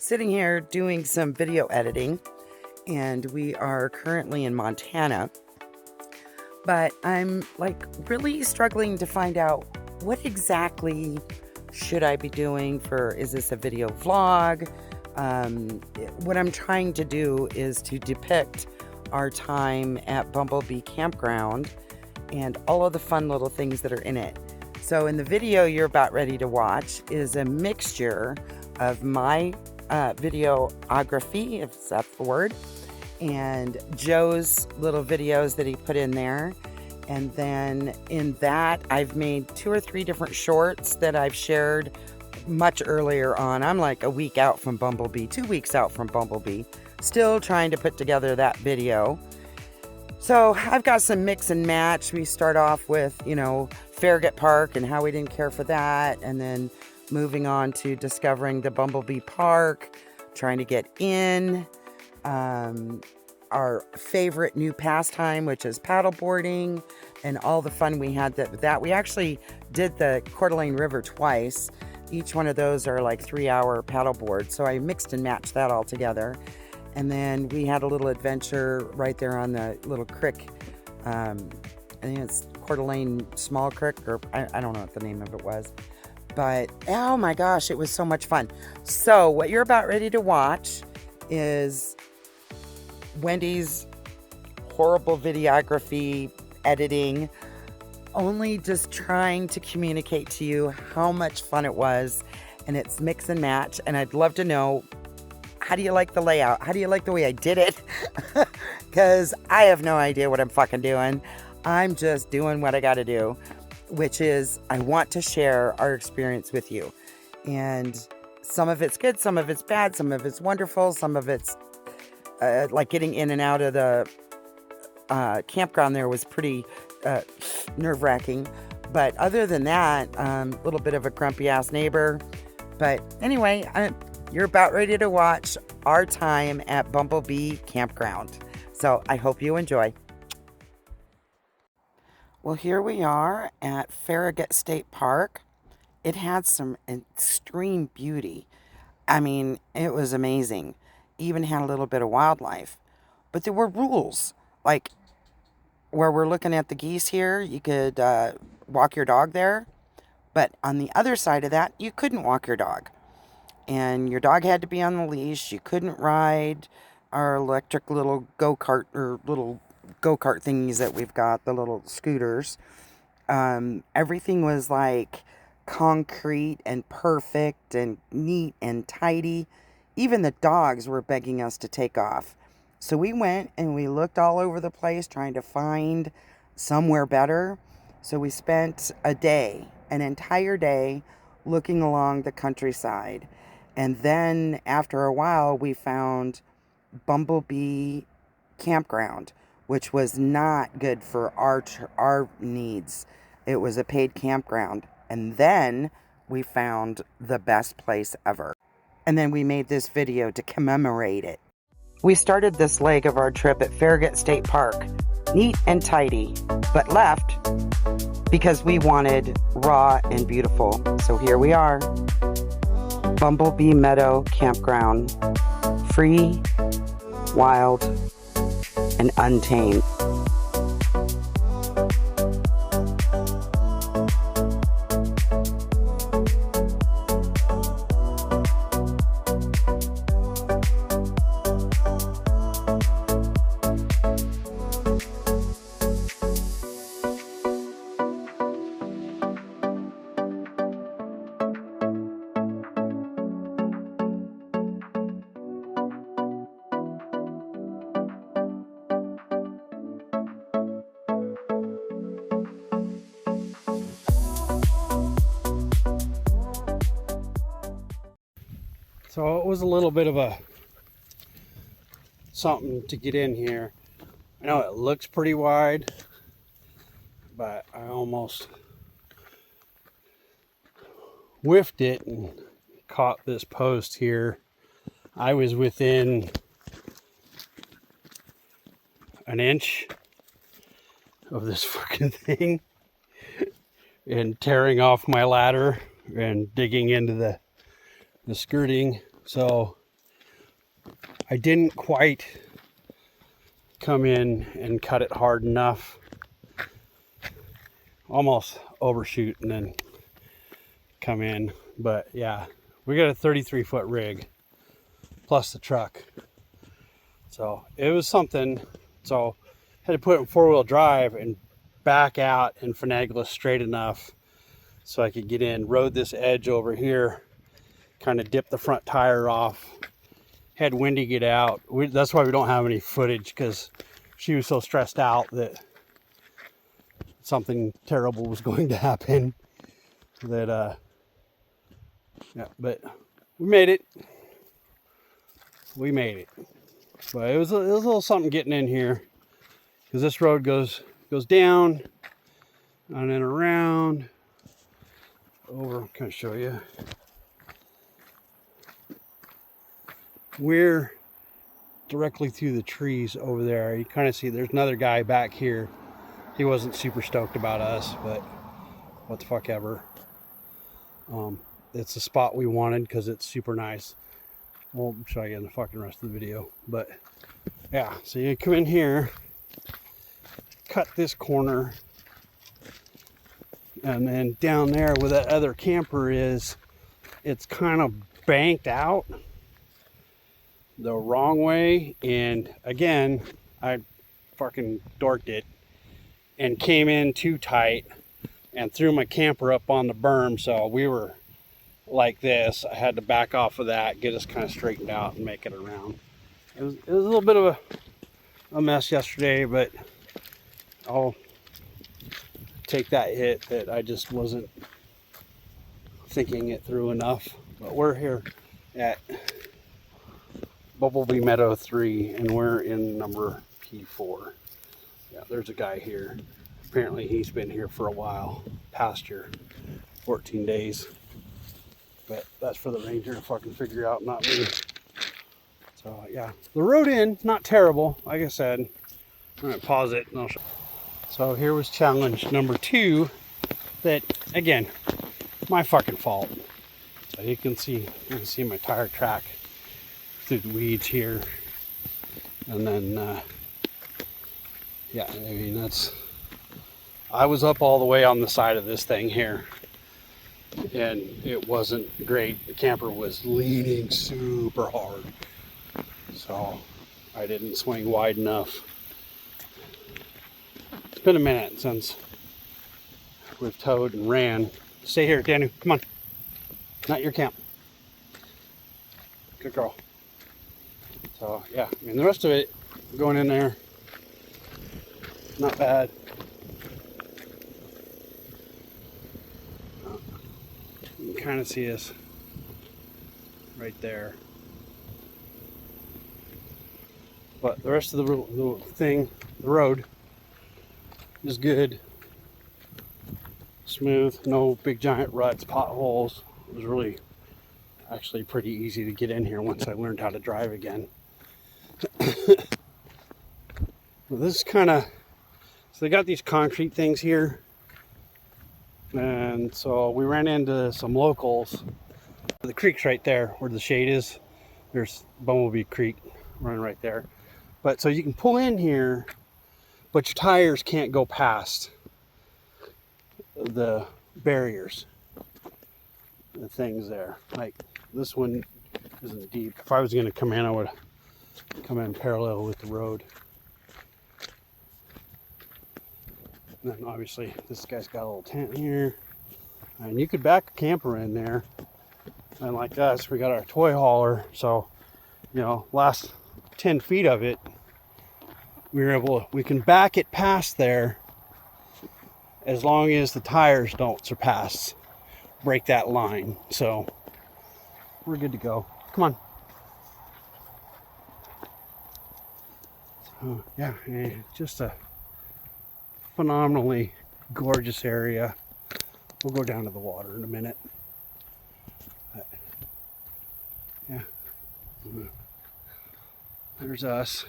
sitting here doing some video editing, and we are currently in Montana. But I'm like really struggling to find out what exactly should I be doing for, is this a video vlog? What I'm trying to do is to depict our time at Bumblebee Campground and all of the fun little things that are in it. So in the video you're about ready to watch is a mixture of my videography, if that's the word, and Joe's little videos that he put in there. And then in that, I've made 2 or 3 different shorts that I've shared much earlier on. I'm like a week out from Bumblebee, 2 weeks out from Bumblebee, still trying to put together that video. So I've got some mix and match. We start off with, Farragut Park and how we didn't care for that. And then moving on to discovering the Bumblebee Park, trying to get in. Our favorite new pastime, which is paddleboarding, and all the fun we had with that. We actually did the Coeur River twice. Each one of those are like 3-hour paddleboards. So I mixed and matched that all together. And then we had a little adventure right there on the little creek. I think it's Coeur d'Alene Small Creek, or I don't know what the name of it was. But oh my gosh, it was so much fun. So what you're about ready to watch is Wendy's horrible videography editing, only just trying to communicate to you how much fun it was. And it's mix and match. And I'd love to know, how do you like the layout? How do you like the way I did it? Because I have no idea what I'm fucking doing. I'm just doing what I got to do, which is I want to share our experience with you. And some of it's good, some of it's bad, some of it's wonderful, some of it's like getting in and out of the campground there was pretty nerve-wracking. But other than that, a little bit of a grumpy-ass neighbor. But anyway, you're about ready to watch our time at Bumblebee Campground. So I hope you enjoy. Well, here we are at Farragut State Park. It had some extreme beauty. I mean, it was amazing. Even had a little bit of wildlife. But there were rules. Like, where we're looking at the geese here, you could walk your dog there. But on the other side of that, you couldn't walk your dog. And your dog had to be on the leash. You couldn't ride our electric little go-kart or little go-kart thingies that we've got, the little scooters. Everything was like concrete and perfect and neat and tidy. Even the dogs were begging us to take off. So we went and we looked all over the place trying to find somewhere better. So we spent an entire day looking along the countryside. And then after a while we found Bumblebee Campground, which was not good for our needs. It was a paid campground. And then we found the best place ever. And then we made this video to commemorate it. We started this leg of our trip at Farragut State Park, neat and tidy, but left because we wanted raw and beautiful. So here we are, Bumblebee Meadow Campground, free, wild, and untamed. So it was a little bit of a something to get in here. I know it looks pretty wide, but I almost whiffed it and caught this post here. I was within an inch of this fucking thing and tearing off my ladder and digging into the skirting. So I didn't quite come in and cut it hard enough. Almost overshoot and then come in. But yeah, we got a 33-foot rig plus the truck. So it was something. So had to put it in 4-wheel drive and back out and finagle it straight enough so I could get in, rode this edge over here, kind of dip the front tire off, had Wendy get out. That's why we don't have any footage, because she was so stressed out that something terrible was going to happen. That yeah, but we made it. We made it. But it was a little something getting in here, because this road goes down and then around over. Can I show you? We're directly through the trees over there. You kind of see there's another guy back here. He wasn't super stoked about us, but what the fuck ever. It's the spot we wanted because it's super nice. We'll show you in the fucking rest of the video. But yeah, so you come in here, cut this corner, and then down there where that other camper is, it's kind of banked out the wrong way. And again, I fucking dorked it and came in too tight and threw my camper up on the berm. So we were like this. I had to back off of that, get us kind of straightened out and make it around. It was a little bit of a mess yesterday, but I'll take that hit that I just wasn't thinking it through enough. But we're here at Bumblebee Meadow 3, and we're in number P4. Yeah, there's a guy here. Apparently he's been here for a while, past your 14 days. But that's for the ranger to fucking figure out, not me. So yeah, the road in, not terrible. Like I said, I'm gonna pause it and I'll show. So here was challenge number 2. That again, my fucking fault. So you can see my tire track through the weeds here, and then yeah, I mean I was up all the way on the side of this thing here, and it wasn't great. The camper was leaning super hard, so I didn't swing wide enough. It's been a minute since we've towed and ran. Stay here, Danu, come on. Not your camp. Good girl. So yeah, I mean the rest of it going in there, not bad. You can kind of see us right there. But the rest of the road is good. Smooth, no big giant ruts, potholes. It was really actually pretty easy to get in here once I learned how to drive again. Well, this is kind of, so they got these concrete things here, and so we ran into some locals. The creek's right there where the shade is. There's Bumblebee Creek running right there. But so you can pull in here, but your tires can't go past the barriers, the things there. Like this one isn't deep. If I was going to come in, I would come in parallel with the road. And then obviously this guy's got a little tent here, and you could back a camper in there. And like us, we got our toy hauler, so you know, last 10 feet of it, we can back it past there as long as the tires don't break that line. So we're good to go. Come on. So, yeah, just a phenomenally gorgeous area. We'll go down to the water in a minute. But, yeah, there's us.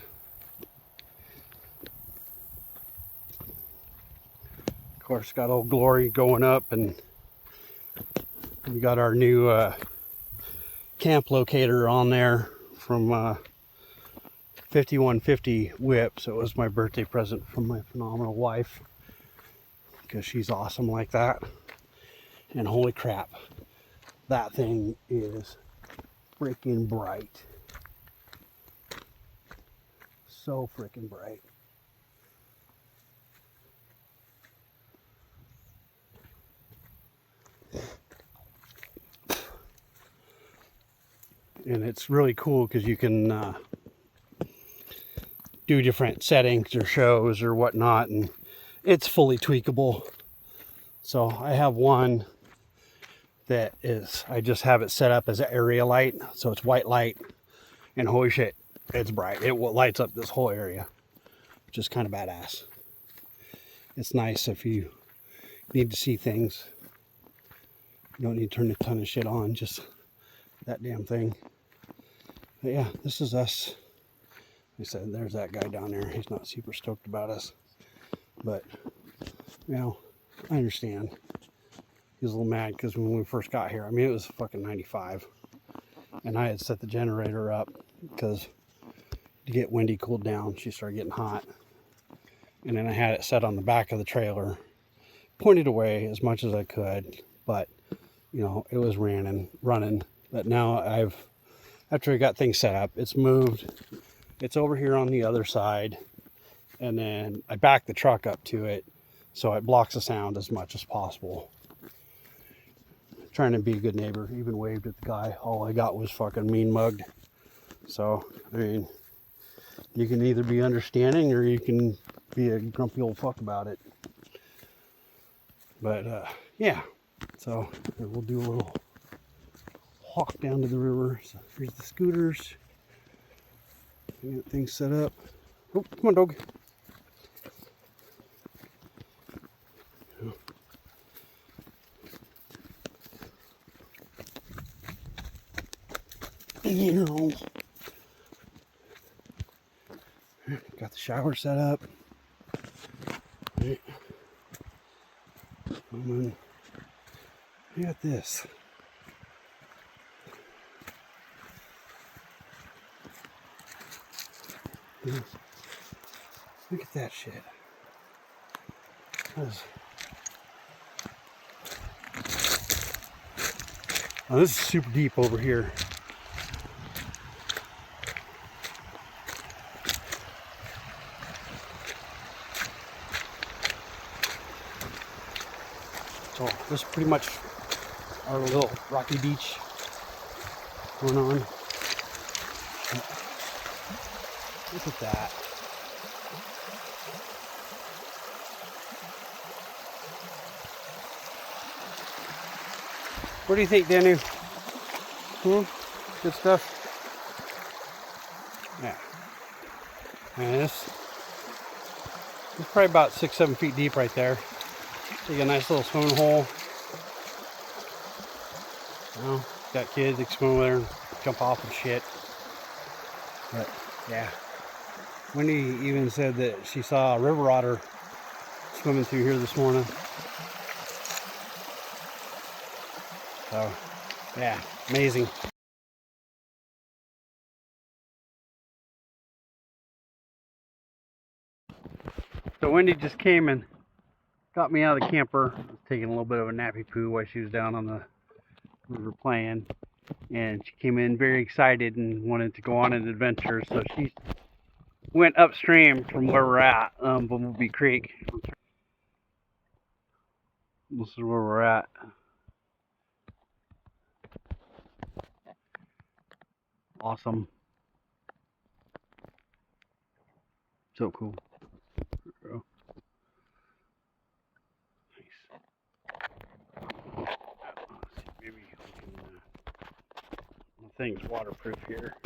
Of course, got Old Glory going up, and we got our new camp locator on there from 5150 whip, so it was my birthday present from my phenomenal wife, because she's awesome like that. And holy crap, that thing is freaking bright. So freaking bright. And it's really cool because you can do different settings or shows or whatnot, and it's fully tweakable. So I have one that is, I just have it set up as an area light, so it's white light, and holy shit, it's bright. It lights up this whole area, which is kind of badass. It's nice if you need to see things. You don't need to turn a ton of shit on, just that damn thing. But yeah, this is us. Like I said, there's that guy down there. He's not super stoked about us, but you know, I understand. He was a little mad because when we first got here, I mean, it was fucking 95, and I had set the generator up because to get Wendy cooled down, she started getting hot, and then I had it set on the back of the trailer, pointed away as much as I could, but you know, it was running. But now after I got things set up, it's moved. It's over here on the other side, and then I backed the truck up to it so it blocks the sound as much as possible. Trying to be a good neighbor, even waved at the guy. All I got was fucking mean mugged. So, I mean, you can either be understanding or you can be a grumpy old fuck about it. But, yeah. So, we'll do a little walk down to the river. So, here's the scooters. Get things set up. Oh, come on, dog. You know, got the shower set up. Right. And then, look at this. Look at that shit. Oh, this is super deep over here. So this is pretty much our little rocky beach going on. Look at that. What do you think, Danny? Good stuff? Yeah. And this is probably about 6-7 feet deep right there. Take a nice little swimming hole. You know, got kids that can swim over there and jump off and shit. But yeah. Wendy even said that she saw a river otter swimming through here this morning. So, yeah, amazing. So Wendy just came and got me out of the camper. I was taking a little bit of a nappy poo while she was down on the river playing. And she came in very excited and wanted to go on an adventure. So she went upstream from where we're at, Bumblebee Creek. This is where we're at. Awesome. So cool. Nice. Let's see, maybe we can, the thing's waterproof here.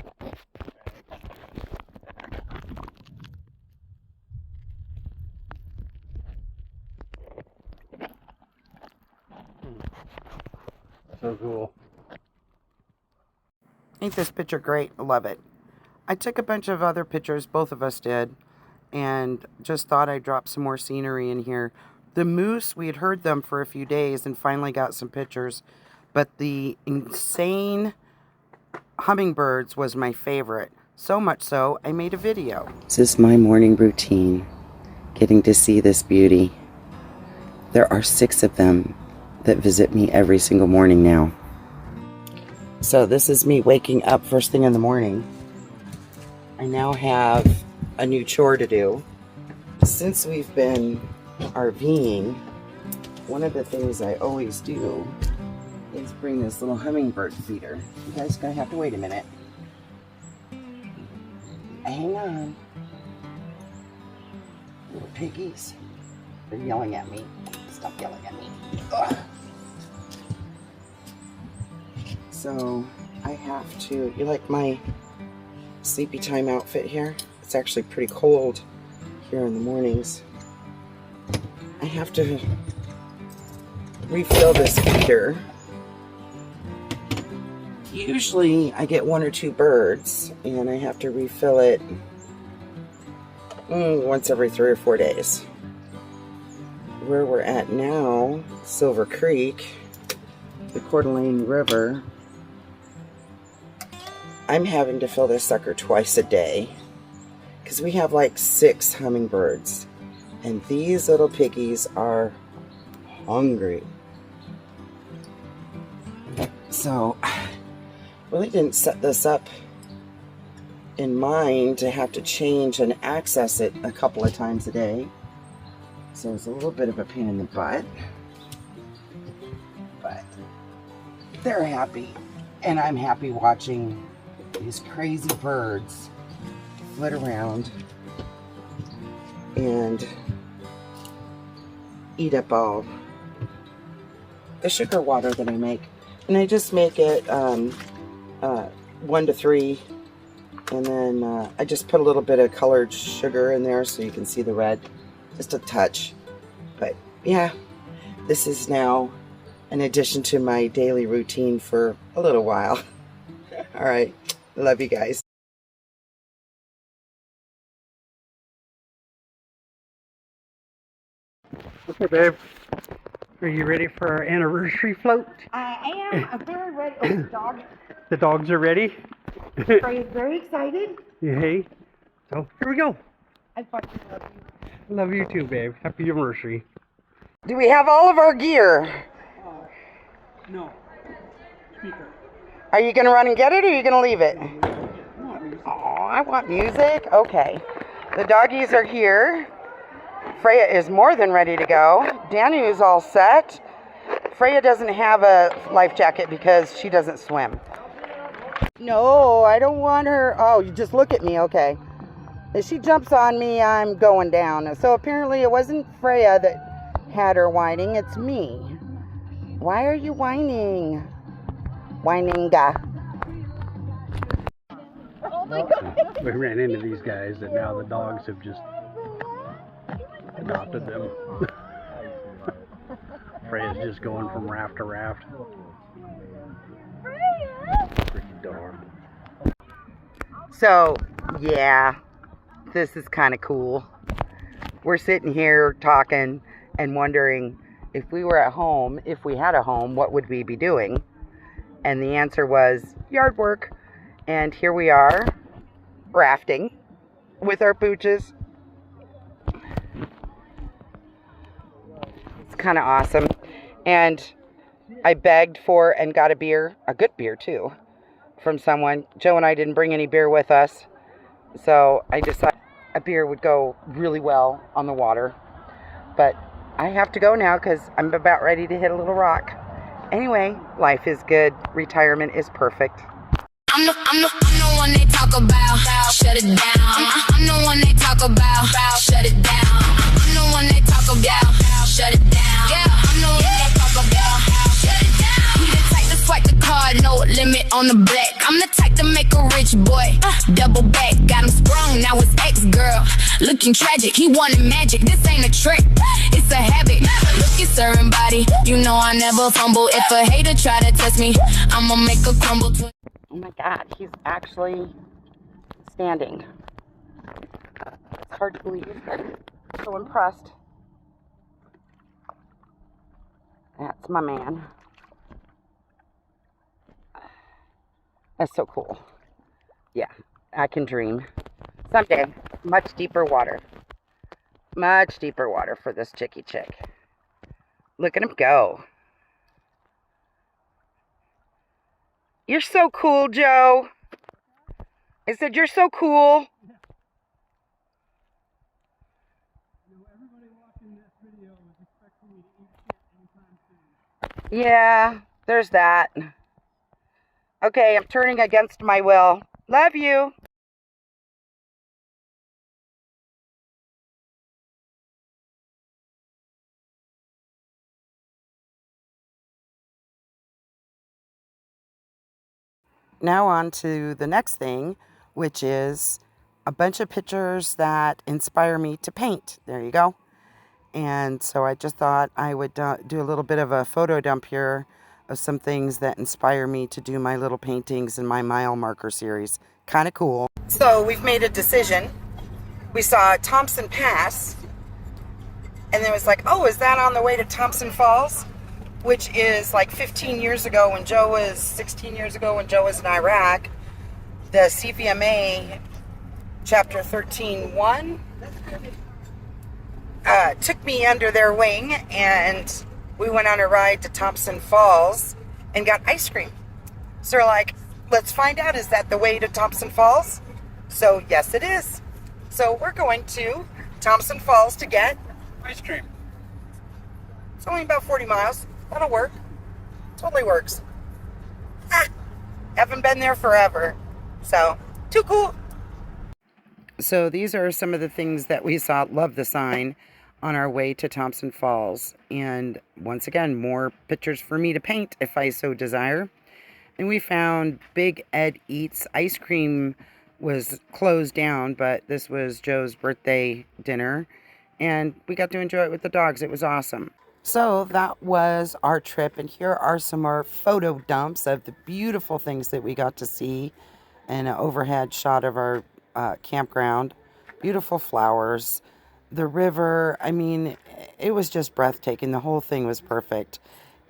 So cool. Ain't this picture great? I love it. I took a bunch of other pictures, both of us did, and just thought I'd drop some more scenery in here. The moose, we had heard them for a few days and finally got some pictures, but the insane hummingbirds was my favorite. So much so, I made a video. This is my morning routine, getting to see this beauty. There are 6 of them that visit me every single morning now. So this is me waking up first thing in the morning. I now have a new chore to do. Since we've been RVing, one of the things I always do is bring this little hummingbird feeder. You guys are gonna have to wait a minute. Hang on. Little piggies. They're yelling at me. Stop yelling at me. Ugh. So I have to, you like my sleepy time outfit here? It's actually pretty cold here in the mornings. I have to refill this feeder. Usually I get 1 or 2 birds and I have to refill it once every 3 or 4 days. Where we're at now, Silver Creek, the Coeur d'Alene River, I'm having to fill this sucker twice a day because we have like 6 hummingbirds and these little piggies are hungry. So really didn't set this up in mind to have to change and access it a couple of times a day. So it's a little bit of a pain in the butt. But they're happy. And I'm happy watching these crazy birds flit around and eat up all the sugar water that I make. And I just make it 1 to 3, and then I just put a little bit of colored sugar in there so you can see the red, just a touch. But yeah, this is now an addition to my daily routine for a little while. All right, love you guys. Okay, babe. Are you ready for our anniversary float? I am. I'm very ready. Oh, the dog. The dogs are ready? Frey is very excited. Hey. So, here we go. I fucking love you. Love you too, babe. Happy anniversary. Do we have all of our gear? No. Speaker. Are you gonna run and get it, or are you gonna leave it? Oh, I want music. Okay. The doggies are here. Freya is more than ready to go. Danny is all set. Freya doesn't have a life jacket because she doesn't swim. No, I don't want her. Oh, you just look at me. Okay. If she jumps on me, I'm going down. So apparently it wasn't Freya that had her whining. It's me. Why are you whining? Whining-ga. We ran into these guys and now the dogs have just adopted them. Freya's just going from raft to raft. Freaking dog. So, yeah, this is kind of cool. We're sitting here talking and wondering if we were at home, if we had a home, what would we be doing? And the answer was yard work. And here we are, rafting with our pooches. It's kind of awesome. And I begged for and got a beer, a good beer too, from someone. Joe and I didn't bring any beer with us, so I decided a beer would go really well on the water. But I have to go now because I'm about ready to hit a little rock. Anyway, life is good. Retirement is perfect. I'm the one they talk about. Shut it down. I'm the one they talk about. Shut it down. I'm the one they talk about. Shut it down. Yeah, I'm the one they talk about. Shut it down. We the type to swipe the card, no limit on the black. I'm the type to make a rich boy double back. Got him sprung, now his ex-girl looking tragic. He wanted magic, this ain't a trick, it's a habit. Look at certain body, you know I never fumble. If a hater try to test me, I'ma make a crumble to. Oh my God, he's actually standing. It's hard to believe. So impressed. That's my man. That's so cool. Yeah, I can dream. Someday, much deeper water. Much deeper water for this chickie chick. Look at him go. You're so cool, Joe. I said, you're so cool. Everybody watching this video is expecting me to eat shit anytime soon. Yeah, there's that. Okay, I'm turning against my will. Love you. Now on to the next thing, which is a bunch of pictures that inspire me to paint. There you go. And so I just thought I would do a little bit of a photo dump here of some things that inspire me to do my little paintings in my mile marker series. Kind of cool. So we've made a decision. We saw Thompson Pass, and then it was like, oh, is that on the way to Thompson Falls? Which is like 15 years ago when Joe was, 16 years ago when Joe was in Iraq. The CVMA chapter 13-1 took me under their wing, and we went on a ride to Thompson Falls and got ice cream. So we're like, let's find out, is that the way to Thompson Falls? So yes, it is. So we're going to Thompson Falls to get Ice cream. It's only about 40 miles. That'll work. Totally works. Haven't been there forever. So, too cool. So these are some of the things that we saw. Love the sign on our way to Thompson Falls. And once again, more pictures for me to paint if I so desire. And we found Big Ed Eats. Ice cream was closed down, but this was Joe's birthday dinner. And we got to enjoy it with the dogs. It was awesome. So that was our trip, and here are some more photo dumps of the beautiful things that we got to see, and an overhead shot of our campground. Beautiful flowers, the river. I mean, it was just breathtaking. The whole thing was perfect,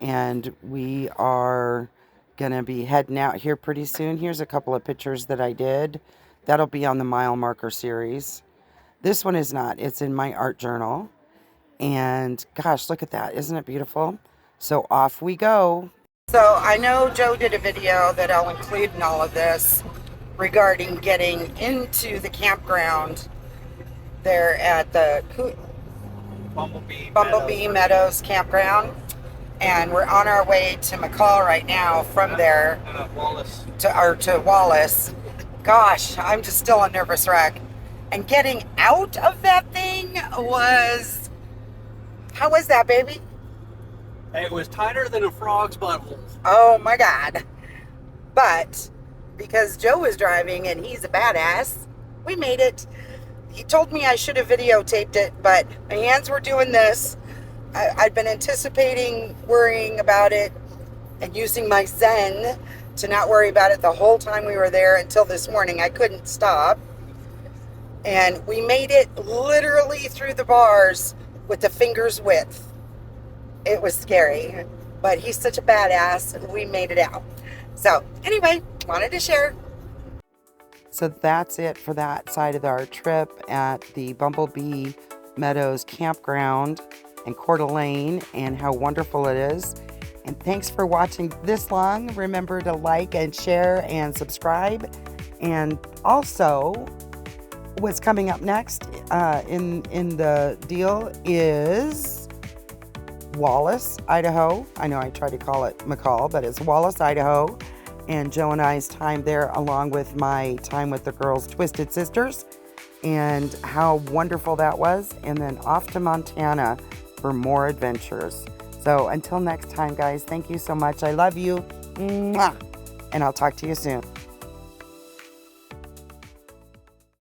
and we are gonna be heading out here pretty soon. Here's a couple of pictures that I did. That'll be on the mile marker series. This one is not. It's in my art journal. And gosh, look at that. Isn't it beautiful? So off we go. So I know Joe did a video that I'll include in all of this regarding getting into the campground there at the Bumblebee Meadows campground. And we're on our way to McCall right now from there to Wallace. Gosh, I'm just still a nervous wreck. And getting out of that thing was... How was that, baby? It was tighter than a frog's butthole. Oh my God. But because Joe was driving and he's a badass, we made it. He told me I should have videotaped it, but my hands were doing this. I'd been anticipating worrying about it and using my Zen to not worry about it the whole time we were there until this morning. I couldn't stop. And we made it literally through the bars with the finger's width. It was scary, but he's such a badass, and we made it out. So anyway, wanted to share. So that's it for that side of our trip at the Bumblebee Meadows campground in Coeur d'Alene, and how wonderful it is. And thanks for watching this long. Remember to like and share and subscribe. And also, what's coming up next in the deal is Wallace, Idaho. I know I try to call it McCall, but it's Wallace, Idaho. And Joe and I's time there, along with my time with the girls' Twisted Sisters, and how wonderful that was. And then off to Montana for more adventures. So until next time, guys, thank you so much. I love you. Mwah. And I'll talk to you soon.